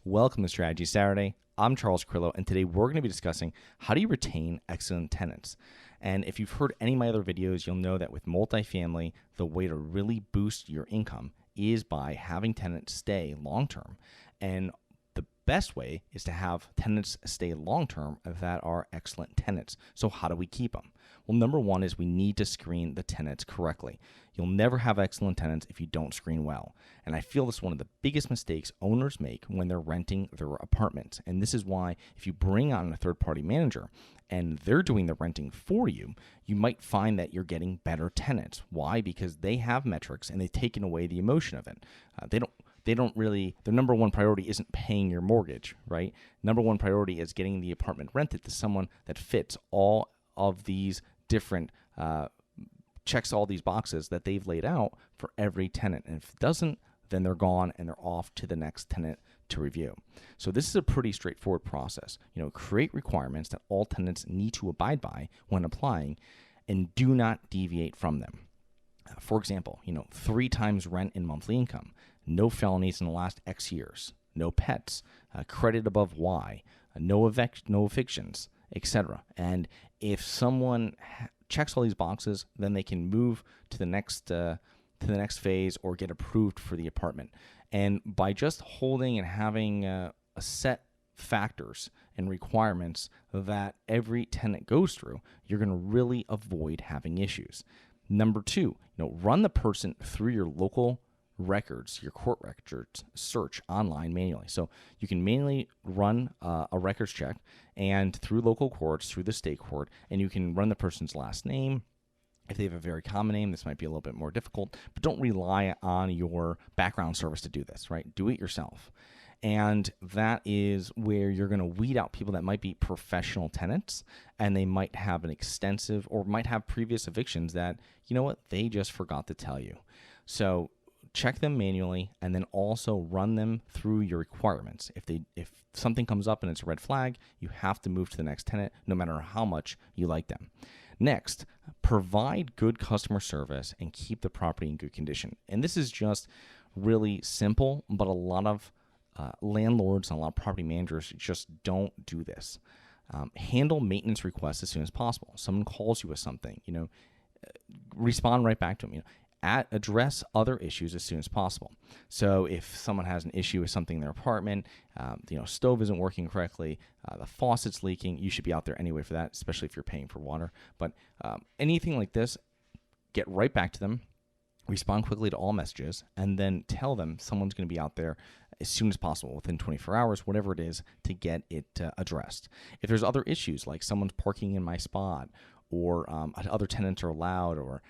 Welcome to Strategy Saturday. I'm Charles Crillo, and today we're going to be discussing how do you retain excellent tenants. And if you've heard any of my other videos, you'll know that with multifamily, the way to really boost your income is by having tenants stay long-term. And the best way is to have tenants stay long-term that are excellent tenants. So how do we keep them? Well, number one is we need to screen the tenants correctly. You'll never have excellent tenants if you don't screen well. And I feel this is one of the biggest mistakes owners make when they're renting their apartments. And this is why if you bring on a third-party manager and they're doing the renting for you, you might find that you're getting better tenants. Why? Because they have metrics and they've taken away the emotion of it. They don't really, their number one priority isn't paying your mortgage, right? Number one priority is getting the apartment rented to someone that fits all of these different checks all these boxes that they've laid out for every tenant. And if it doesn't, then they're gone and they're off to the next tenant to review. So this is a pretty straightforward process. Create requirements that all tenants need to abide by when applying and do not deviate from them. For example, 3 times rent in monthly income, no felonies in the last X years, no pets, credit above Y, no evictions, etc. And if someone checks all these boxes, then they can move to the next phase or get approved for the apartment. And by just holding and having a set factors and requirements that every tenant goes through, you're going to really avoid having issues. Number 2, run the person through your local records, your court records search online manually. So you can manually run a records check and through local courts, through the state court, and you can run the person's last name. If they have a very common name, this might be a little bit more difficult, but don't rely on your background service to do this, right? Do it yourself. And that is where you're going to weed out people that might be professional tenants and they might have an extensive or might have previous evictions that, they just forgot to tell you. So check them manually and then also run them through your requirements. If something comes up and it's a red flag, you have to move to the next tenant no matter how much you like them. Next, provide good customer service and keep the property in good condition. And this is just really simple, but a lot of landlords and a lot of property managers just don't do this. Handle maintenance requests as soon as possible. Someone calls you with something, respond right back to them. Address other issues as soon as possible. So if someone has an issue with something in their apartment, stove isn't working correctly, the faucet's leaking, you should be out there anyway for that, especially if you're paying for water. But anything like this, get right back to them, respond quickly to all messages, and then tell them someone's going to be out there as soon as possible, within 24 hours, whatever it is, to get it addressed. If there's other issues, like someone's parking in my spot, or other tenants are allowed, or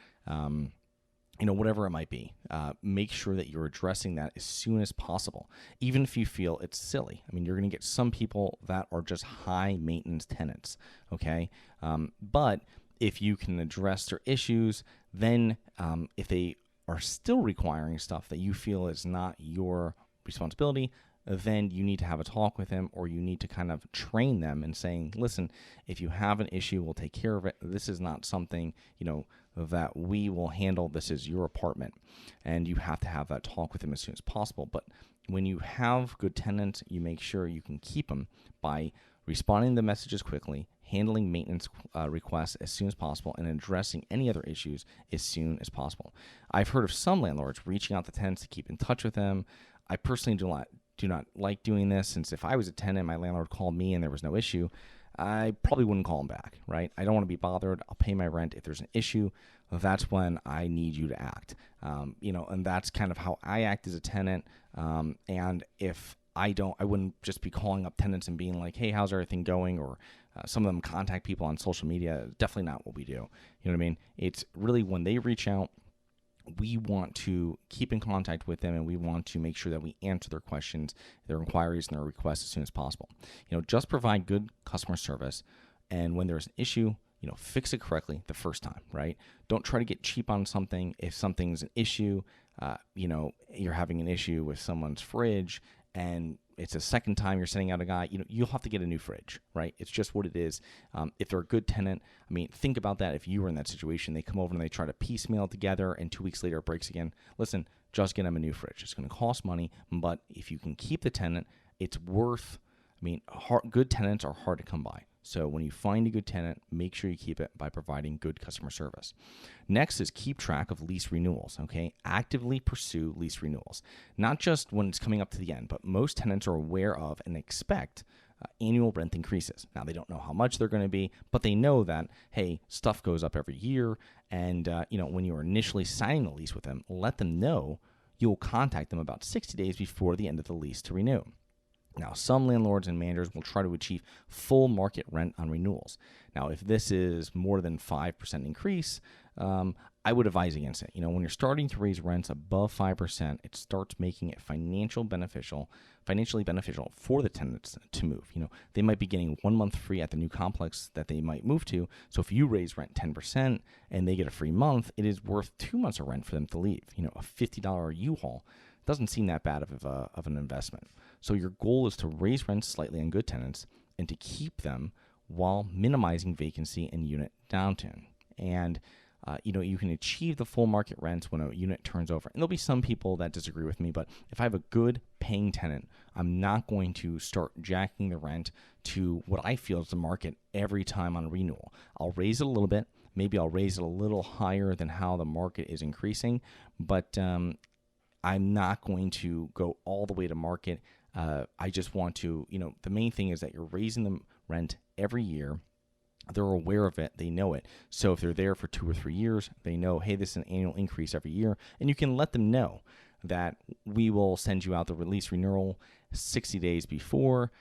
whatever it might be, make sure that you're addressing that as soon as possible, even if you feel it's silly. I mean, you're going to get some people that are just high maintenance tenants, okay? But if you can address their issues, then if they are still requiring stuff that you feel is not your responsibility, then you need to have a talk with them, or you need to kind of train them and saying, listen, if you have an issue, we'll take care of it. This is not something, that we will handle. This is your apartment. And you have to have that talk with them as soon as possible. But when you have good tenants, you make sure you can keep them by responding to messages quickly, handling maintenance requests as soon as possible, and addressing any other issues as soon as possible. I've heard of some landlords reaching out to tenants to keep in touch with them. I personally do not like doing this, since if I was a tenant, my landlord called me and there was no issue, I probably wouldn't call him back, right? I don't want to be bothered. I'll pay my rent. If there's an issue, that's when I need you to act. And that's kind of how I act as a tenant. And if I wouldn't just be calling up tenants and being like, hey, how's everything going? Or some of them contact people on social media. Definitely not what we do. You know what I mean? It's really when they reach out, we want to keep in contact with them, and we want to make sure that we answer their questions, their inquiries, and their requests as soon as possible. Just provide good customer service, and when there's an issue, fix it correctly the first time, right? Don't try to get cheap on something. If something's an issue, you're having an issue with someone's fridge, and it's a second time you're sending out a guy, you'll have to get a new fridge, right? It's just what it is. If they're a good tenant, I mean, think about that. If you were in that situation, they come over and they try to piecemeal it together, and 2 weeks later it breaks again. Listen, just get them a new fridge. It's going to cost money, but if you can keep the tenant, it's worth. I mean, good tenants are hard to come by. So when you find a good tenant, make sure you keep it by providing good customer service. Next is keep track of lease renewals, okay? Actively pursue lease renewals. Not just when it's coming up to the end, but most tenants are aware of and expect annual rent increases. Now, they don't know how much they're going to be, but they know that, hey, stuff goes up every year. And, when you're initially signing the lease with them, let them know you'll contact them about 60 days before the end of the lease to renew. Now, some landlords and managers will try to achieve full market rent on renewals. Now, if this is more than 5% increase, I would advise against it. When you're starting to raise rents above 5%, it starts making it financially beneficial for the tenants to move. They might be getting 1 month free at the new complex that they might move to. So if you raise rent 10% and they get a free month, it is worth 2 months of rent for them to leave. A $50 U-Haul doesn't seem that bad of an investment. So your goal is to raise rents slightly on good tenants and to keep them while minimizing vacancy and unit downturn. And you can achieve the full market rents when a unit turns over. And there'll be some people that disagree with me, but if I have a good paying tenant, I'm not going to start jacking the rent to what I feel is the market every time on renewal. I'll raise it a little bit. Maybe I'll raise it a little higher than how the market is increasing, but I'm not going to go all the way to market. I just want to, the main thing is that you're raising the rent every year. They're aware of it. They know it. So if they're there for 2 or 3 years, they know, hey, this is an annual increase every year. And you can let them know that we will send you out the release renewal 60 days before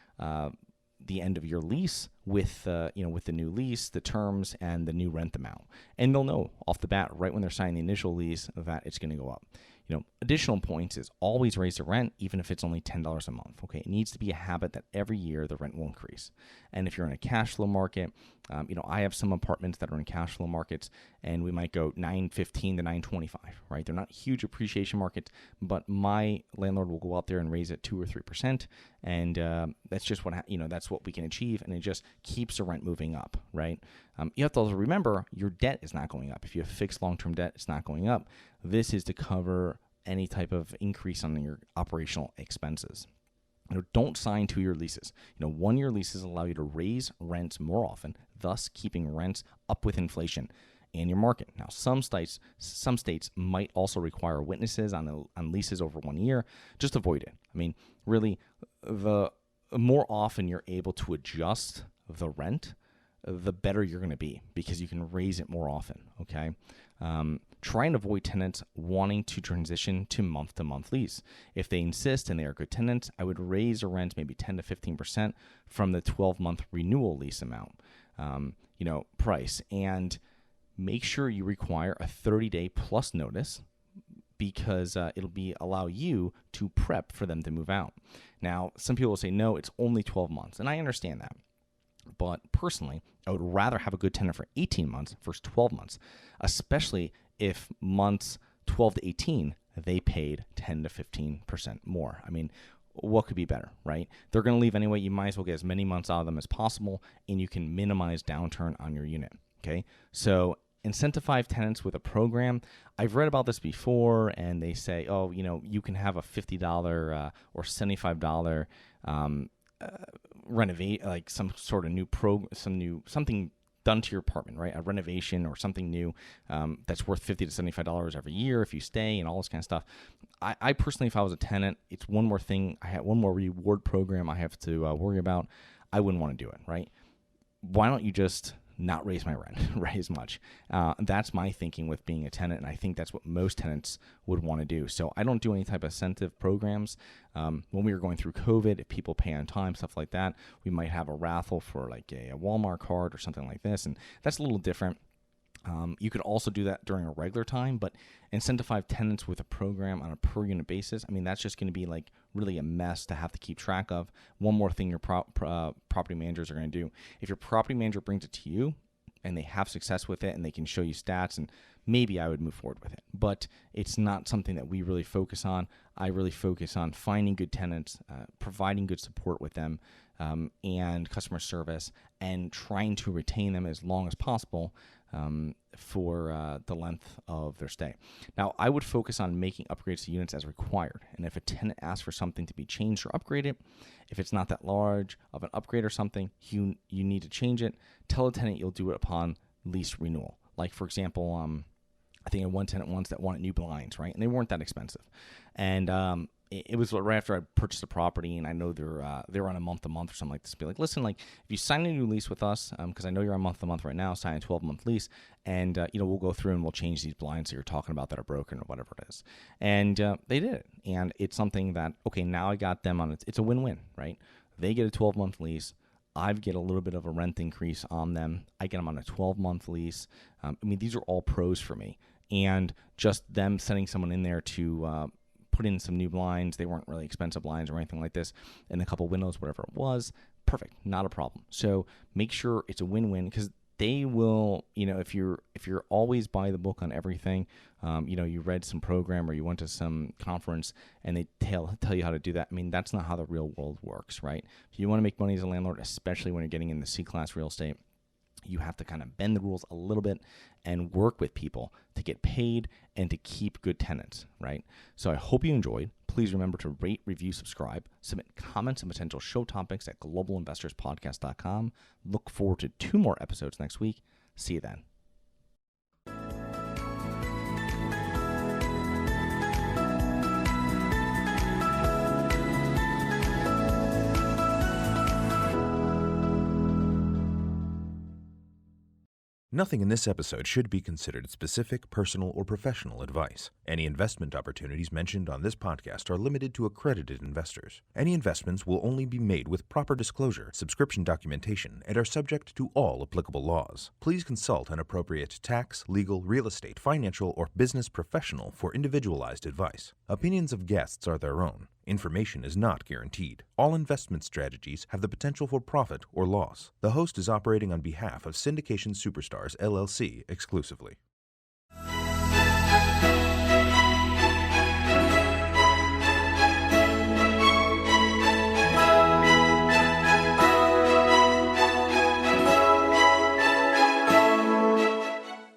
the end of your lease with the new lease, the terms, and the new rent amount. And they'll know off the bat, right when they're signing the initial lease, that it's going to go up. Additional points is always raise the rent, even if it's only $10 a month. Okay, it needs to be a habit that every year the rent will increase. And if you're in a cash flow market, I have some apartments that are in cash flow markets, and we might go 915 to 925. Right, they're not huge appreciation markets, but my landlord will go out there and raise it 2 or 3%, and that's just what that's what we can achieve, and it just keeps the rent moving up. Right, you have to also remember your debt is not going up. If you have fixed long-term debt, it's not going up. This is to cover any type of increase on your operational expenses. Don't sign 2-year leases. 1-year leases allow you to raise rents more often, thus keeping rents up with inflation and your market. Now, some states might also require witnesses on leases over 1 year. Just avoid it. I mean, really, the more often you're able to adjust the rent, the better you're going to be because you can raise it more often. Okay. Try and avoid tenants wanting to transition to month-to-month lease. If they insist and they are good tenants, I would raise the rent maybe 10 to 15% from the 12-month renewal lease amount, price. And make sure you require a 30-day plus notice because it'll allow you to prep for them to move out. Now, some people will say, no, it's only 12 months, and I understand that. But personally, I would rather have a good tenant for 18 months versus 12 months, especially if months 12 to 18, they paid 10 to 15% more. I mean, what could be better, right? They're going to leave anyway. You might as well get as many months out of them as possible, and you can minimize downturn on your unit, okay? So incentivize tenants with a program. I've read about this before, and they say, you can have a $50 or $75 renovate, like some sort of new something done to your apartment, right? A renovation or something new that's worth $50 to $75 every year if you stay and all this kind of stuff. I personally, if I was a tenant, it's one more thing. I had one more reward program I have to worry about. I wouldn't want to do it, right? Why don't you just not raise my rent, right, as much? That's my thinking with being a tenant, and I think that's what most tenants would want to do. So I don't do any type of incentive programs. When we were going through COVID, if people pay on time, stuff like that, we might have a raffle for like a Walmart card or something like this, and that's a little different. You could also do that during a regular time, but incentivize tenants with a program on a per unit basis. I mean, that's just going to be like really a mess to have to keep track of. One more thing your property managers are going to do. If your property manager brings it to you, and they have success with it and they can show you stats, and maybe I would move forward with it. But it's not something that we really focus on. I really focus on finding good tenants, providing good support with them, and customer service, and trying to retain them as long as possible for the length of their stay. Now, I would focus on making upgrades to units as required. And if a tenant asks for something to be changed or upgraded, if it's not that large of an upgrade or something, you need to change it, tell a tenant you'll do it upon lease renewal. Like, for example, I think I had one tenant once that wanted new blinds, right? And they weren't that expensive. And it was right after I purchased the property, and I know they're on a month-to-month or something like this. Be like, listen, like if you sign a new lease with us, because I know you're on month-to-month right now, sign a 12-month lease, and we'll go through and we'll change these blinds that you're talking about that are broken or whatever it is. And they did it, and it's something that, okay, now I got them on. It's a win-win, right? They get a 12-month lease. I get a little bit of a rent increase on them. I get them on a 12-month lease. These are all pros for me. And just them sending someone in there to put in some new blinds. They weren't really expensive blinds or anything like this, and a couple windows, whatever it was. Perfect, not a problem. So make sure it's a win-win, because they will, if you're always by the book on everything, you read some program or you went to some conference and they tell you how to do that. That's not how the real world works, right? If you want to make money as a landlord, especially when you're getting into C-class real estate, you have to kind of bend the rules a little bit and work with people to get paid and to keep good tenants, right? So I hope you enjoyed. Please remember to rate, review, subscribe, submit comments and potential show topics at globalinvestorspodcast.com. Look forward to 2 more episodes next week. See you then. Nothing in this episode should be considered specific, personal, or professional advice. Any investment opportunities mentioned on this podcast are limited to accredited investors. Any investments will only be made with proper disclosure, subscription documentation, and are subject to all applicable laws. Please consult an appropriate tax, legal, real estate, financial, or business professional for individualized advice. Opinions of guests are their own. Information is not guaranteed. All investment strategies have the potential for profit or loss. The host is operating on behalf of Syndication Superstars LLC exclusively.